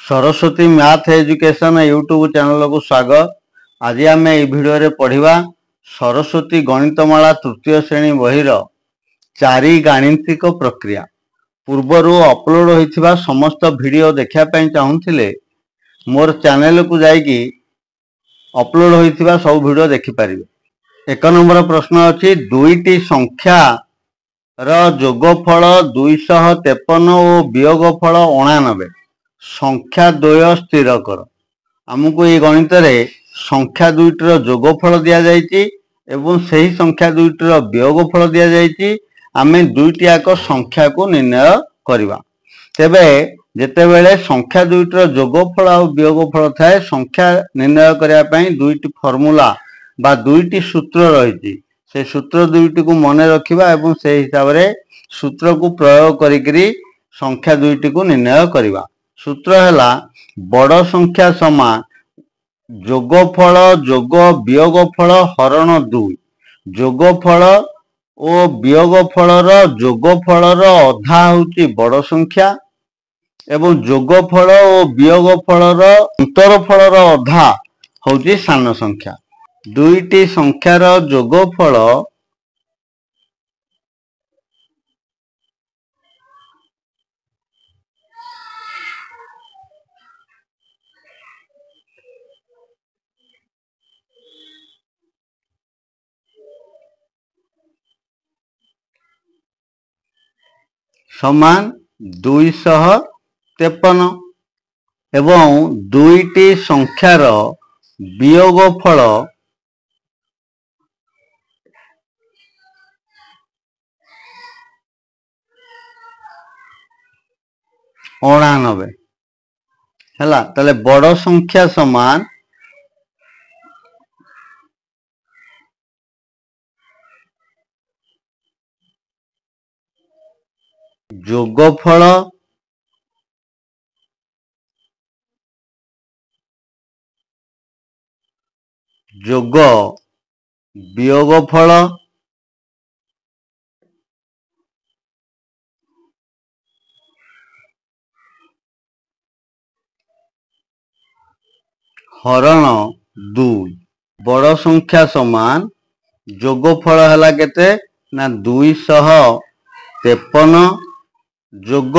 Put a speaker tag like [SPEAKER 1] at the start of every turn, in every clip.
[SPEAKER 1] Saraswati math education YouTube channel को स्वागत। आज आम ये भिडियो रे पढ़िबा सरस्वती गणितमाला तृतीय श्रेणी बहिर चारि गाणितिक प्रक्रिया। पूर्वर अपलोड होइथिबा समस्त भिडियो देखा पई चाहुथिले मोर चैनल को जाइकी अपलोड होइथिबा सब भिडियो देखि परिबे। एक नंबर प्रश्न अछि दुईटी संख्या र जोगफल 253 और वियोगफल 89। संख्या द्वय स्थिर कर। आमको ये गणित रे संख्या दुईटर जोगफल दिया जायछि एवं सही संख्या दुईटर वियोगफल दिया जायछि। आमे दुईटी याक संख्या को निर्णय करिबा। तेबे जेतेबेले संख्या दुईटर जोगफल और वियोगफल थाए संख्या निर्णय करिया पई दुईटी फॉर्मूला बा दुईटी सूत्र रहिछि। से सूत्र दुईटी को मन रखिबा एवं से हिसाब रे सूत्र को प्रयोग करिकरी संख्या दुईटी को निर्णय करिबा। सूत्र हैला बड़ संख्या समान जोगफल जोग वियोगफल हरण 2। जोगफल और वियोगफल जोगफल अधा होची बड़ संख्या एवं जोगफल और वियोगफल अंतरफल अधा होची सान संख्या। दुईटी संख्यार जोगफल समान 253 एवं दुईटी संख्यार वियोगफल अणानबे है। ताले बड़ संख्या समान जोगफल जोग वियोगफल हरण 2। बड़ संख्या समान जोगफल है केते ना 253 जोग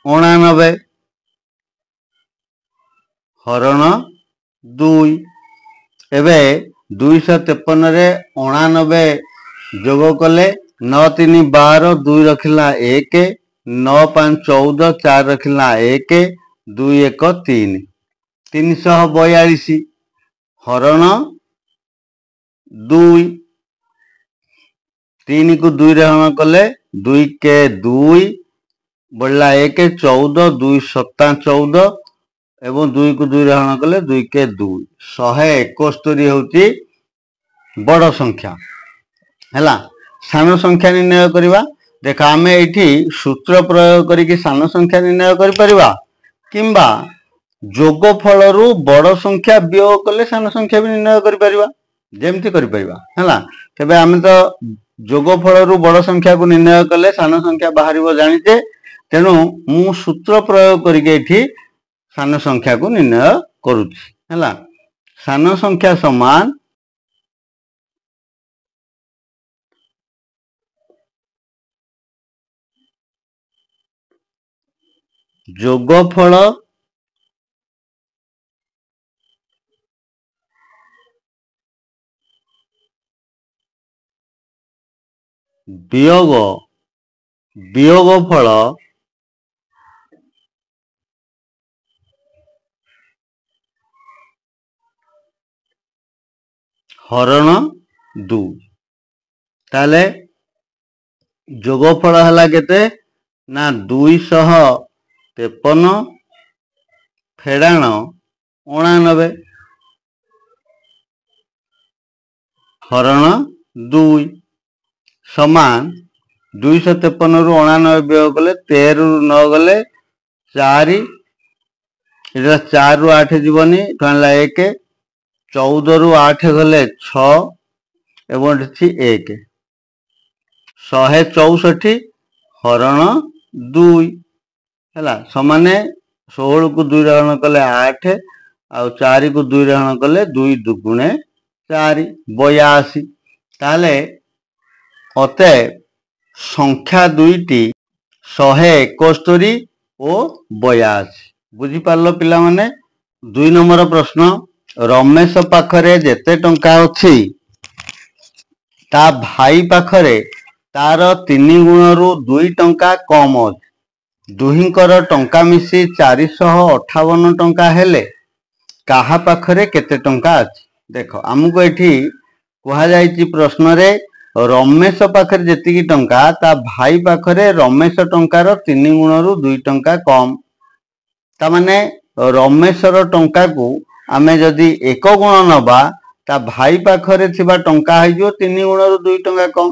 [SPEAKER 1] 89 हरण 2। एबे 253 रे 89 जोग कले 9 3 12 2 रखिला 1 9 5 14 4 रखिला 1 2 1 3 342 हरण 2। 3 को 2 रे हरण कले 2 के 2 बढ़ला 1 14 2 7 14 एवं 2 को 2 रे हरण कले 2 के 2 171 होती बड़ संख्या हैला। सान संख्या निर्णय करिबा। देखा आमे एठी सूत्र प्रयोग करिकि सान संख्या निर्णय करि परिबा किंबा जोगफल रु बड़ संख्या वियोग कले सान संख्या भी निर्णय करि परिबा जेमति करि परिबा हैला। तबे आमे तो जोगफल रु बड़ संख्या को निर्णय कले सान संख्या बाहरिबो जानिते। तेनु मु सूत्र प्रयोग करिकि एठी सान संख्या को निर्णय करूछि हैला। सान संख्या समान जोगफल वियोग वियोगफल हरण 2। ताले जोगफल हला केते ना 253 फेड़ाण 89 हरण 2 समान 253 रु 89 वियोग कले 13 रु 9 गले 4 इधर 4 रु 8 जीवनी ठनला 1 14 रु 8 गले 6 एवं 1 164 हरण 2 है समान 16 को 2 रे हरण कले 8 आउ 4 को 2 रे हरण कले 2 दुगुणे 4 82 ताले अते संख्या दुईटी 171 और 82 बुझी पारलो पिला माने 2 नंबर प्रश्न रमेश पाखरे जेते टंका अछि ता भाई पाखरे तार 3 गुणरू 2 टंका कम अछि दुहिंकर टंका मिसी 458 टंका हेले काहा पाखरे केते टंका अछि देखो हमको एठी कहा जायछि प्रश्न रे रमेश पाखरे जेतिकी टंका ता भाई पाखरे रमेश टंकार 3 गुणरू 2 टंका कम ता माने रमेशर टंका को आमे जदि 1 गुण नबा ता भाई पाखरे थिबा टंका हइजो 3 गुणरू 2 टंका कम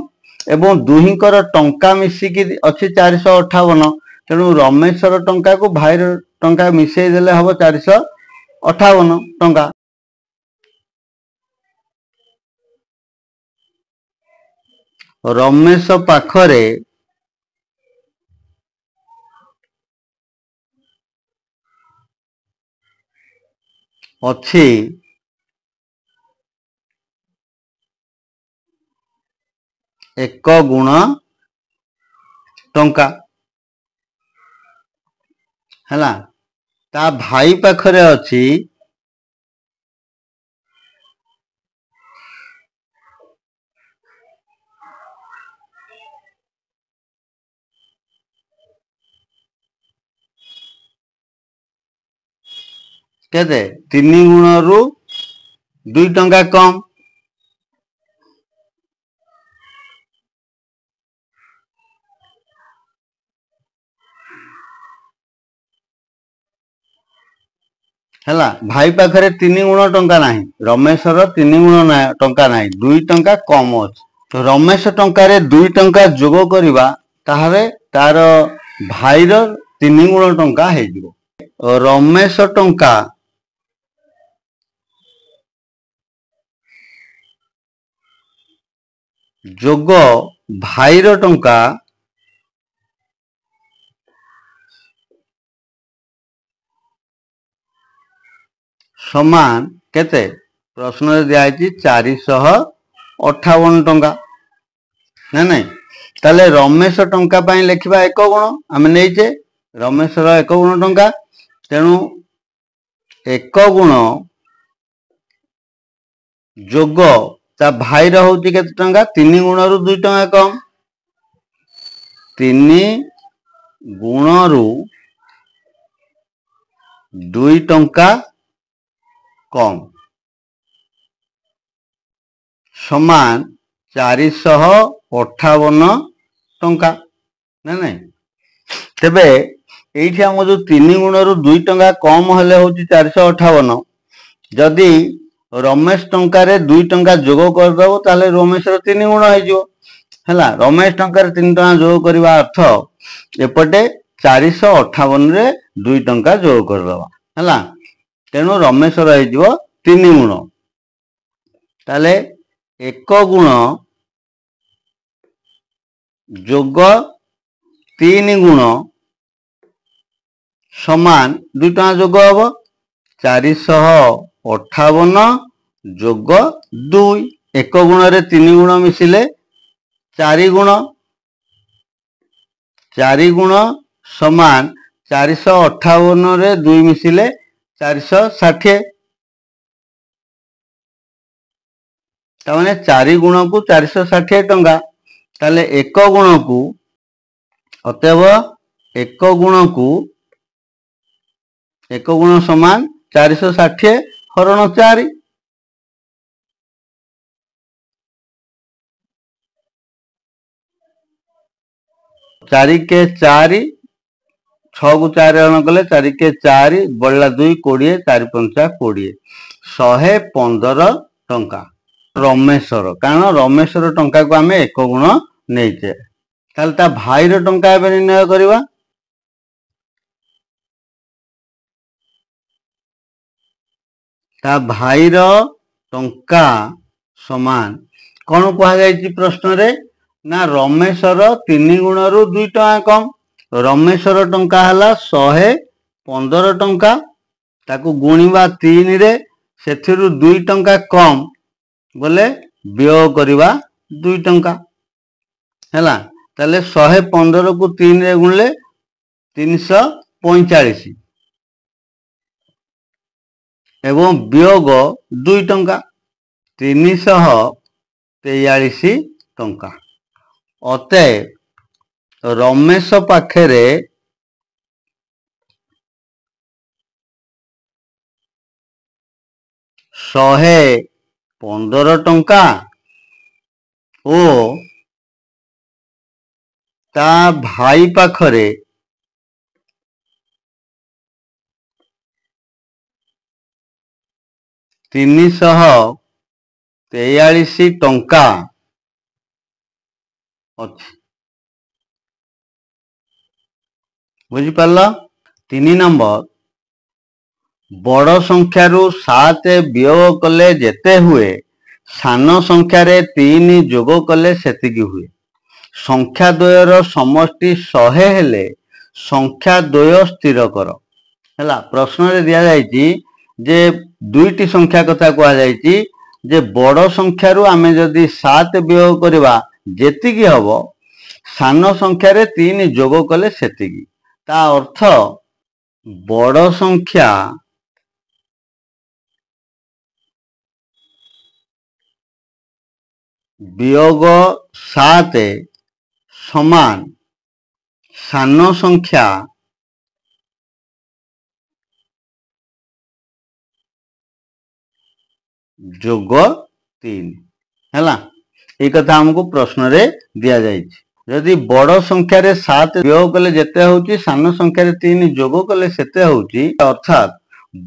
[SPEAKER 1] एवं दुहिंकर टंका मिसिकी अछि 458 तेणु रमेशर टंका को भाईर टंका मिसई देले हबो 458 टंका रमेश पाखरे अछि 1 गुण टंका हला ता भाई पाखरे अछि केते 3 गुणरू 2 टंका कम हला भाई पाखरे 3 गुण टंका नाही रमेशर 3 गुण टंका नाही 2 टंका कम अछि तो रमेश टंका रे 2 टंका जोग करिबा ताहारे तार भाईर 3 गुण टंका हे जिवो रमेश टंका जोग भाईर टंका समान केते प्रश्न रे दिया है 458 टंका ना नहीं ताले रमेश टंका पाई लिखिबा 1 गुण आमे नैचे रमेश रो 1 गुण टंका तेणु 1 गुण जोग ता भाई रो होची केते टंका 3 गुण रु 2 टंका कम 3 गुण रु 2 टंका कम समान 458 टंका ना नहीं तेबे एठी हम जो 3 गुण रु 2 टंका कम हेले होची 458 जदि रमेश टंका रे 2 टंका जोग कर दबो ताले रमेश रो 3 गुण हे जो हला रमेश टंका रे 3 टंका जोग करबा अर्थ एपटे 458 रे 2 टंका जोग कर दबा हला तेणु रमेश रही 3 गुण ताले 1 गुण जोग 3 गुण समान 2 टंका जोग हम 458 जोग 2 1 गुण रे 3 गुण मिसिले 4 गुण 4 गुण समान 458 रे 2 मिसिले 460 ताने 4 गुण को 460 टंका ताले 1 गुण को अतएव 1 गुण समान 460 हरण 4 4 के 4 6 को 4 हरण कले 4 के 4 बढ़ला 2 20 4 5 20 115 टंका रमेशर कारण रमेशर टंका को आमे 1 गुण नैचे ताले ता भाईर टंका एबे निर्णय करबा ता भाईर टंका समान कौन कहा जायछि प्रश्न रे ना रमेशर 3 गुण रु 2 टंका कम रमेशर टंका हला 15 टंका ताकू गुणिबा 3 रे सेथिरु 2 टंका कम बोले व्यय करिबा 2 टंका हैला ताले 115 को 3 रे गुणले 345 एवं वियोग 2 टंका 343 टंका अते रमेश पाखरे 115 टंका ओ ता भाई पाखरे 343 टंका अच्छी बुझिपार 3 नंबर बड़ संख्यारु 7 वियोग कले जेते हुए सान संख्यार 3 जोग कले सेतिकी हुए संख्या द्वयर समष्टि 100 हेले संख्या द्वय स्थिर कर हैला प्रश्न रे दिया जायछि जे दुईटी संख्या कथा कहा जायछि जे बड़ संख्यारु आमे जदि 7 वियोग करबा जेतिकी हबो सान संख्यार 3 जोग कले सेतिकी ता अर्थ बड़ संख्या वियोग 7 समान सान संख्या जोग 3 हैला ए कथा हमको प्रश्न रे दिया जायछि यदि बड़ संख्यार 7 वियोग कले जेते होउची सान संख्यार 3 जोग कले सेते होउची अर्थात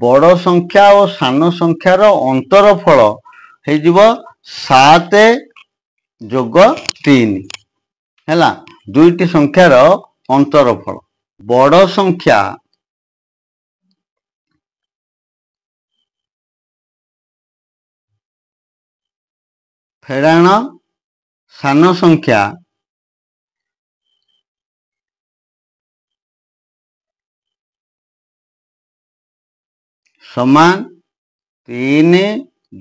[SPEAKER 1] बड़ संख्या और सान संख्यार अंतरफल हे जिवो 7 जोग 3 हैला दुईटी संख्यार अंतरफल बड़ संख्या फेराण सान संख्या समान 3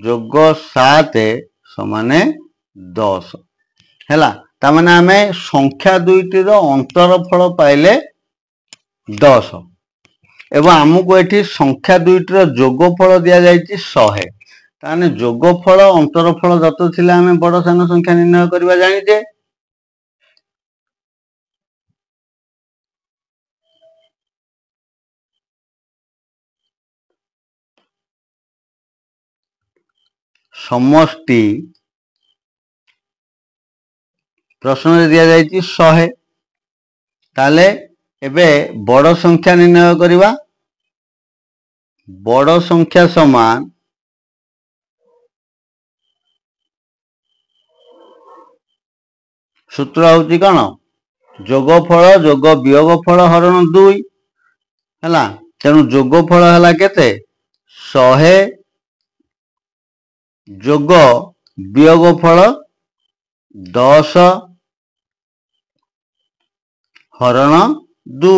[SPEAKER 1] जोग 7 समान 10 हैला ता माने आमे संख्या दुईटी रो अंतरफल पाइले 10 एवं आमको एठी संख्या दुईटी रो जोगफल दिया जायछि 100 ताने जोगफल अंतरफल जत थिले आमे बड़ सान संख्या निर्णय करबा जानिजे समष्टि प्रश्न रे दिया जायछि 100 ताले एबे बड़ संख्या निर्णय करबा बड़ संख्या समान सूत्र होची कौन जोगफल जोग वियोगफल हरण 2 हैला तेणु जोगफल हैला केते 100 जोग वियोगफल 10 हरण 2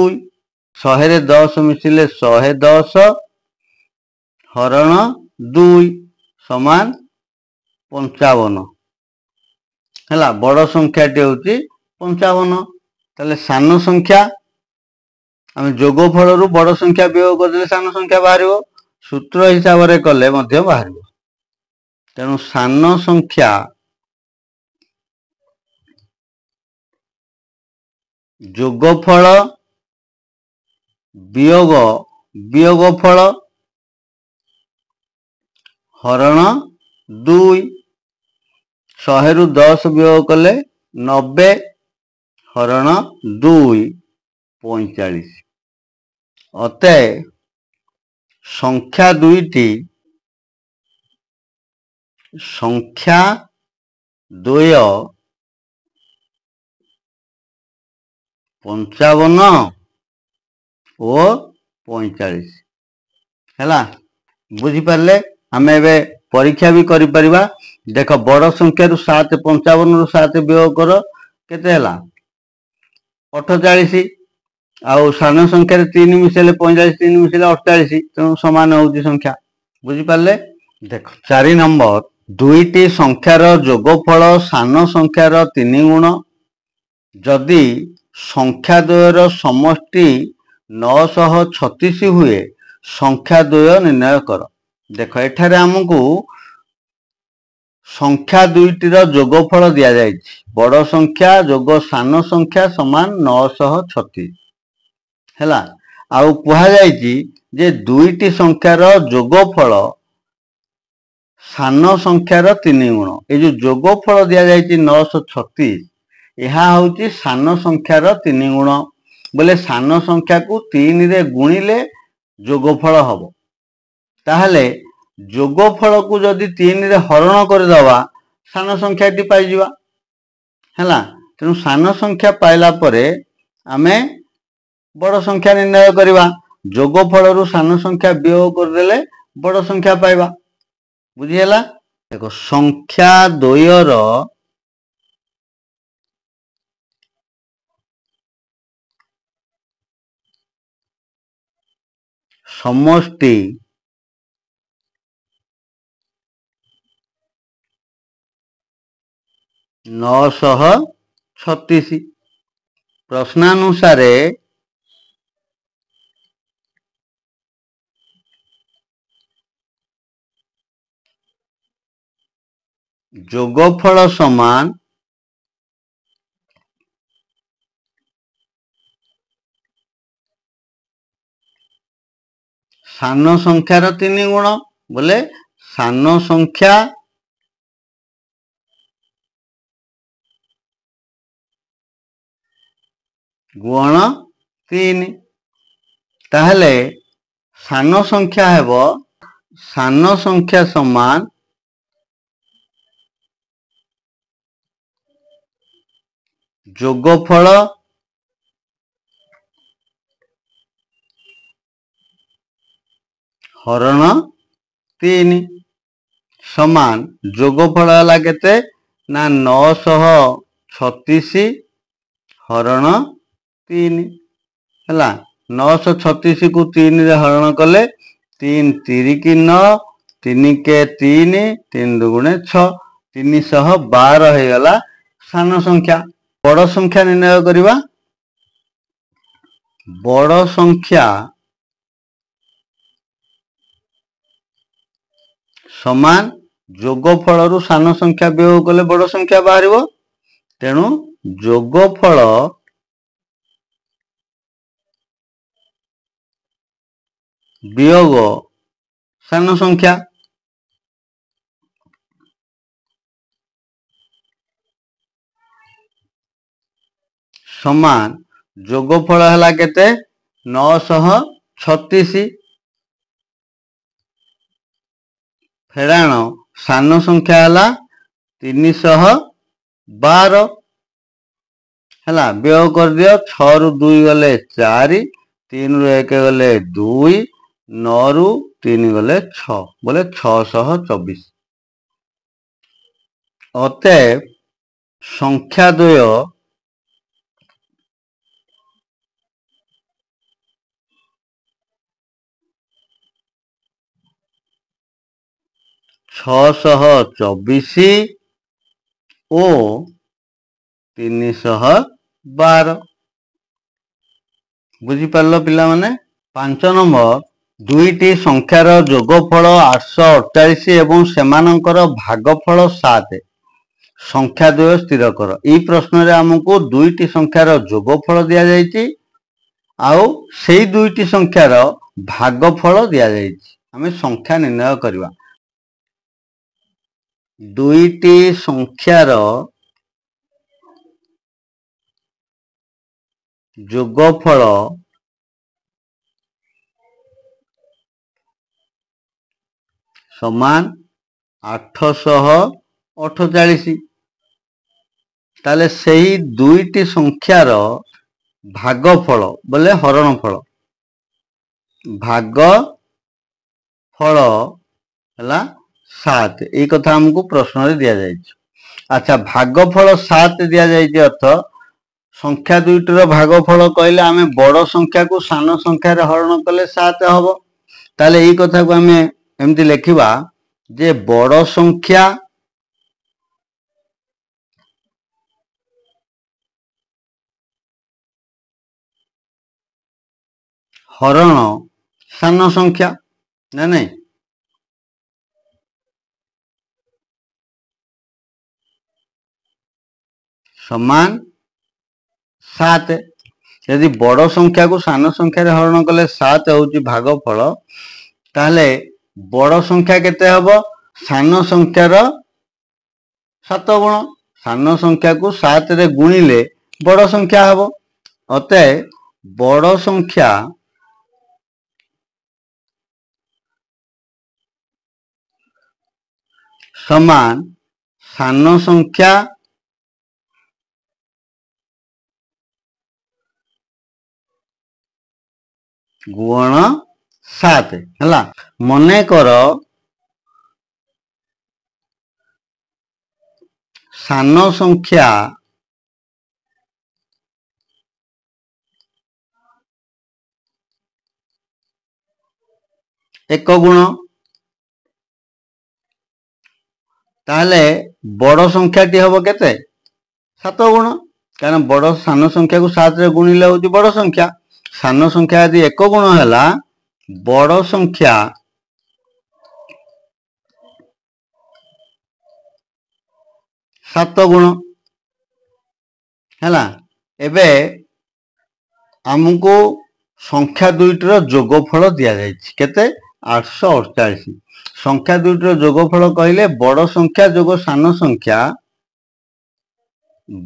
[SPEAKER 1] 100 रे 10 मिसिले 110 हरण 2 समान 55 हैला बड़ संख्याटी होची 55 ताले सान संख्या आमे जोगफल रु बड़ संख्या वियोग करले सान संख्या बाहरिबो सूत्र हिसाब रे कले मध्य बाहरिबो तेणु सान संख्या जोगफल वियोग वियोगफल हरण 2 100 रु 10 वियोग कले 90 हरण 2 45 अते संख्या दुईटी संख्या द्वय 55 और 45 हैला बुझी पारले आमे एबे परीक्षा भी करि परिबा देख बड़ संख्या रु 7 55 रु 7 वियोग कर केते हैला 48 आउ साधारण संख्या 3 मिसेले 45 3 मिसेले 48 तेणु समान होउची संख्या बुझी पाले। देखो 4 नंबर दुईटी संख्यार जोगफल सान संख्यार 3 गुण जदि संख्या द्वयर समष्टि 936 हुए संख्या द्वय निर्णय कर। देख एठारे हमकु संख्या दुईटीर जोगफल दिया जायछि बड़ संख्या जोग सान संख्या समान 936 हैला। आउ कुहा जायछि जे दुईटी संख्यार जोगफल सान संख्यार 3 गुण ए जो जोगफल दिया जायछि 936 यह हूँ सान संख्यार 3 गुण बोले सान संख्या को 3 रे गुणिले जोगफल हम ताहले जोगफल को जदि 3 रे हरण करदवा सान संख्या टी पाइजिबा हैला। तेणु सान संख्या पाइला परे आमे बड़ संख्या निर्णय करवा जोगफल रु सान संख्या वियोग करदेले बड़ संख्या पाइबा बुझीला। देखो संख्या द्वयर समष्टि 936 प्रश्नानुसार जोगफल समान सान संख्यार 3 गुण बोले सान संख्या गुण 3 ताहले सान संख्या हेबो सान संख्या समान जोगफल हरण 3 समान जोगफल है केते ना 936 हरण 3 है 936 को 3 रे हरण कले 3 3 9 3 के 3 3 दुगुणे 6 312 हो गला सान संख्या। बड़ संख्या निर्णय करवा बड़ संख्या समान जोगफल रु सान संख्या वियोग कले बड़ संख्या बाहर तेणु जोगफल वियोग सान संख्या समान जोगफल है केते 936 फेराण सान संख्या है 312 है वियोग कर दियो 6 रु 2 गले 4 3 रु 1 गले 2 9 रु 3 गले 6 बोले 624 अतएव संख्या द्वय 624 और 312 बुझीपार पिला माने। 5 नंबर दुईटी संख्यार जोगफल 848 एवं सेमानंकर भागफल 7 संख्या द्वय स्थिर कर। ई प्रश्न रे हमको दुईटी संख्यार जोगफल दिया जायछि आउ सेई दुईटी संख्यार भागफल दिया जायछि हमें संख्या निर्णय करवा। दुईटी संख्यार जोगफल समान 848 ताले सही दुईटी संख्यार भागफल बोले हरणफल भागफल है 7 ये कथा हमको प्रश्न रे दिया जायछि। अच्छा भागफल 7 दिया जायछि अर्थ संख्या दुईटर भागफल कहले आमे बड़ संख्या को सान संख्यार हरण कले 7 हबो। ताले एई कथा को आमे एमती लेखिबा जे बड़ संख्या हरण सान संख्या ना नहीं समान 7। यदि बड़ संख्या को सान संख्यार हरण कले 7 होउची भागफल ताहले बड़ संख्या केते हबो सान संख्यार 7 गुण। सान संख्या को 7 रे गुणिले बड़ संख्या हबो। अतः बड़ संख्या समान सान संख्या गुण 7 हला। मने कर सान संख्या एक गुण ताहले बड़ संख्याटी हबो केते 7 गुण। कारण बड़ सान संख्या को 7 रे गुणिले होची बड़ संख्या। सान संख्या यदि 1 गुण हला बड़ संख्या 7 गुण हला। एबे हमको संख्या दुईटर जोगफल दिया जायछि केते 848। संख्या दुईटर जोगफल कहले बड़ संख्या जोग सान संख्या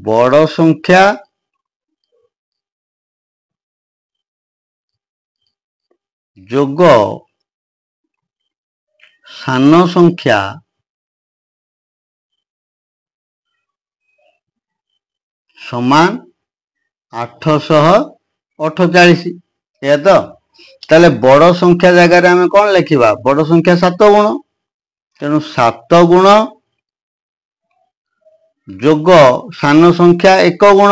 [SPEAKER 1] बड़ संख्या जोग सान संख्या समान 848 या तो ताले बड़ संख्या जगह आम कौन लिखा बड़ संख्या 7 गुण तेणु 7 गुण जोग सान संख्या 1 गुण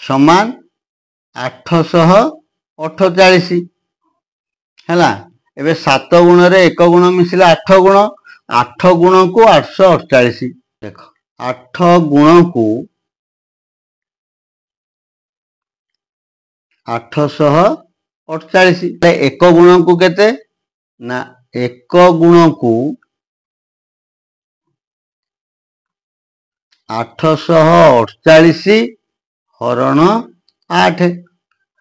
[SPEAKER 1] समान 848 हैला। एबे 7 गुण रे 1 गुण मिसिला 8 गुण 8 गुण को 848 देखो 8 गुण को 848 1 गुण को केते ना 1 गुण को 848 हरण 8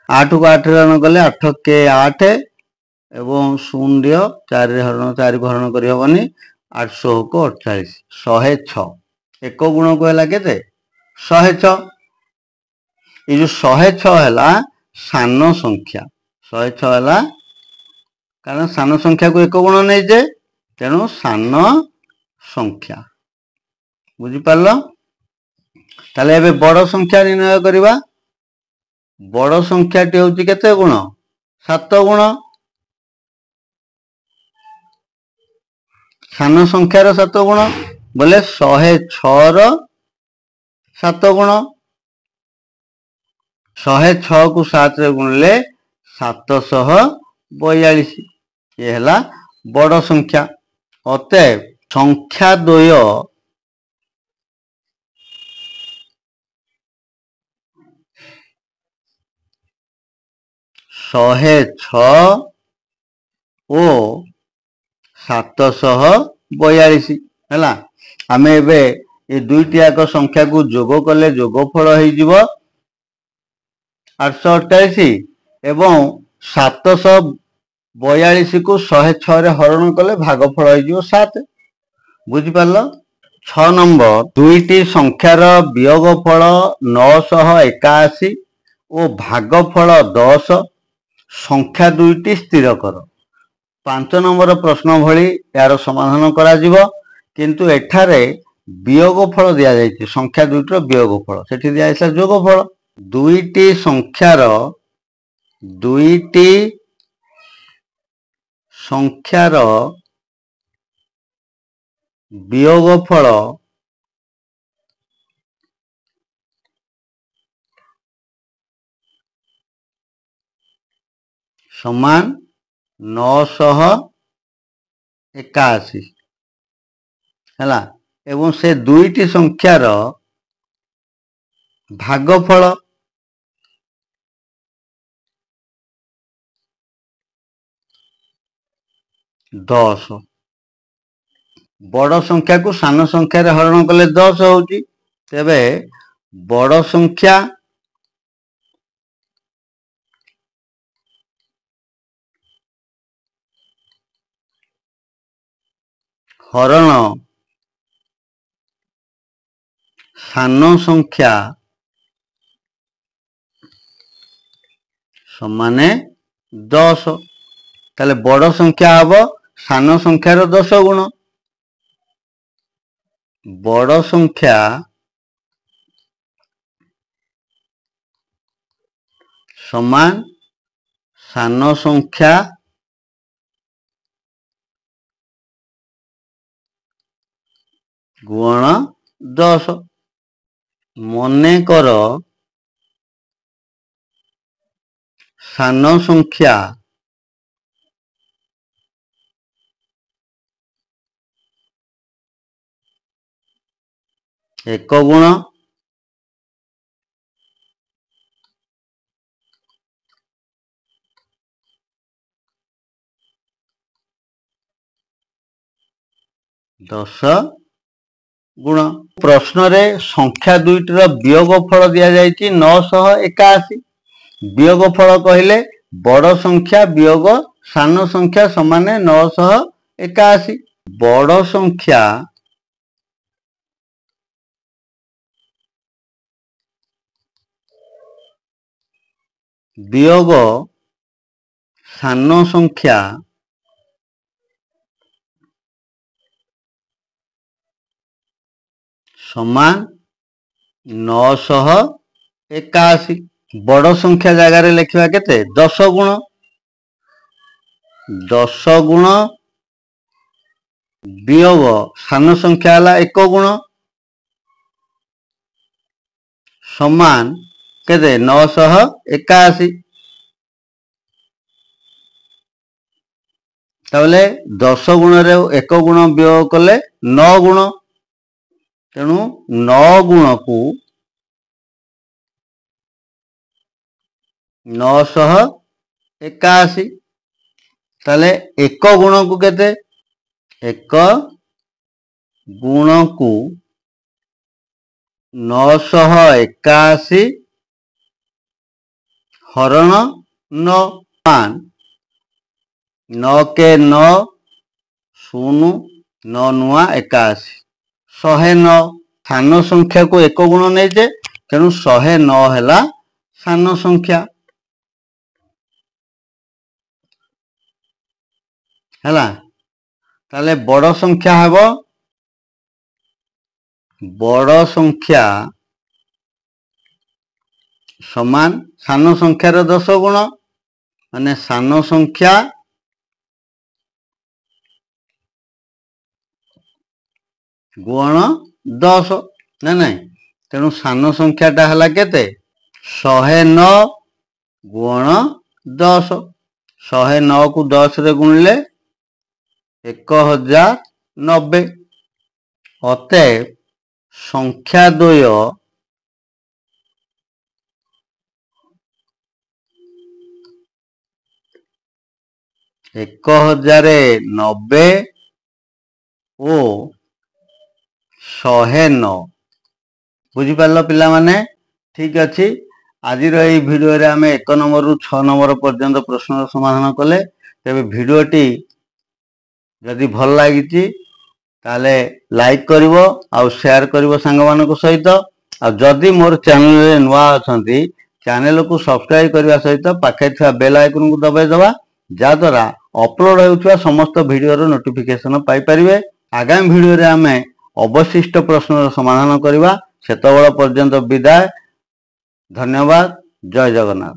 [SPEAKER 1] 8 को 8 हरण कले 8 के 8 एवं शून्य 4 हरण 4 को हरण करी हबनी 800 को 48 106 1 गुण को हला केते 106। ये जो 106 हला सान संख्या 106 हला कारण सान संख्या को 1 गुण नहीं जे तेणु सान संख्या बुझी पारलो। ताले एबे बड़ संख्या निर्णय करिबा बड़ संख्याटी होची केते गुण 7 गुण सान संख्यार 7 गुण बोले 106 रो 7 गुण 106 को 7 रे गुणले 742 ये हला बड़ संख्या। अतएव संख्या द्वय 106 ओ 742 हैला। आमे एबे ये दुईटी याक संख्या को जोग कले जोगफल होई जिवो 848 एवं 742 को 106 रे हरण कले भागफल होई जिवो 7 बुझी पारलो। 6 नंबर दुईटी संख्यार वियोगफल 981 ओ भागफल 10 संख्या दुईटी स्थिर कर। 5 नंबर प्रश्न भली यार समाधान करा जिवो किंतु एठारे वियोगफल दिया जायछि संख्या दुईटर वियोगफल सेठी दिया आइसा जोगफल। दुईटी संख्यार वियोगफल ସମାନ 981 ହେଲା। ଏବଂ ସେ ଦୁଇଟି ସଂଖ୍ୟାର ଭାଗଫଳ ଦଶ। ବଡ଼ ସଂଖ୍ୟାକୁ ସାନ ସଂଖ୍ୟାରେ ହରଣ କଲେ 10 ହେଉଛି। ତେବେ ବଡ଼ ସଂଖ୍ୟା ହରଣ ସାନ ସଂଖ୍ୟା ସମାନେ 10। ତାହେଲେ ବଡ଼ ସଂଖ୍ୟା ହବ ସାନ ସଂଖ୍ୟାର 10 ଗୁଣ। ବଡ଼ ସଂଖ୍ୟା ସମାନ ସାନ ସଂଖ୍ୟା ଗୁଣ 10। ମନେକର ସାନ ସଂଖ୍ୟା ଏକ ଗୁଣ ଦଶ ଗୁଣ। ପ୍ରଶ୍ନରେ ସଂଖ୍ୟା ଦୁଇଟିର ବିୟୋଗଫଳ ଦିଆଯାଇଛି 981। ବିୟୋଗଫଳ କହିଲେ ବଡ଼ ସଂଖ୍ୟା ବିୟୋଗ ସାନ ସଂଖ୍ୟା ସମାନେ 981। ବଡ଼ ସଂଖ୍ୟା ବିୟୋଗ ସାନ ସଂଖ୍ୟା ସମାନ 981। ବଡ଼ ସଂଖ୍ୟା ଜାଗାରେ ଲେଖିବା କେତେ? 10 ଗୁଣ। 10 ଗୁଣ ବିୟୋଗ ସାନ ସଂଖ୍ୟା ହେଲା 1 ଗୁଣ ସମାନ କେତେ? 981। ତାହେଲେ 10 ଗୁଣରେ 1 ଗୁଣ ବିୟୋଗ କଲେ 9 ଗୁଣ। ତେଣୁ 9 ଗୁଣକୁ 981। ତାହେଲେ 1 ଗୁଣକୁ କେତେ? 1 ଗୁଣକୁ 981 ହରଣ 9 9 के 9 0 9 ନୂଆ 81 109। ସାନ ସଂଖ୍ୟାକୁ 1 ଗୁଣ ନେଇଛେ ତେଣୁ 109 ହେଲା ସାନ ସଂଖ୍ୟା ହେଲା। ତାହେଲେ ବଡ଼ ସଂଖ୍ୟା ହେବ ବଡ଼ ସଂଖ୍ୟା ସମାନ ସାନ ସଂଖ୍ୟାର 10 ଗୁଣ ମାନେ ସାନ ସଂଖ୍ୟା ଗୁଣ 10 ନା ନାଇଁ। ତେଣୁ ସାନ ସଂଖ୍ୟାଟା ହେଲା କେତେ? 109 ଗୁଣ 10। 109 କୁ 10 ରେ ଗୁଣିଲେ 1090। ଅତଏବ ସଂଖ୍ୟା ଦ୍ୱୟ ଏକ 1090 ଓ 109। ବୁଝିପାରିଲ ପିଲାମାନେ? ଠିକ ଅଛି। ଆଜିର ଏହି ଭିଡ଼ିଓରେ ଆମେ 1 ନମ୍ବରରୁ 6 ନମ୍ବର ପର୍ଯ୍ୟନ୍ତ ପ୍ରଶ୍ନର ସମାଧାନ କଲେ। ତେବେ ଭିଡ଼ିଓଟି ଯଦି ଭଲ ଲାଗିଛି ତାହେଲେ ଲାଇକ୍ କରିବ ଆଉ ସେୟାର କରିବ ସାଙ୍ଗମାନଙ୍କ ସହିତ। ଆଉ ଯଦି ମୋର ଚ୍ୟାନେଲରେ ନୂଆ ଅଛନ୍ତି ଚ୍ୟାନେଲକୁ ସବସ୍କ୍ରାଇବ କରିବା ସହିତ ପାଖରେ ଥିବା ବେଲ୍ ଆଇକନକୁ ଦବାଇ ଦେବା, ଯାହାଦ୍ୱାରା ଅପଲୋଡ଼ ହେଉଥିବା ସମସ୍ତ ଭିଡ଼ିଓର ନୋଟିଫିକେସନ ପାଇପାରିବେ। ଆଗାମୀ ଭିଡ଼ିଓରେ ଆମେ ଅବଶିଷ୍ଟ ପ୍ରଶ୍ନର ସମାଧାନ କରିବା। ସେତେବେଳ ପର୍ଯ୍ୟନ୍ତ ବିଦାୟ। ଧନ୍ୟବାଦ। ଜୟ ଜଗନ୍ନାଥ।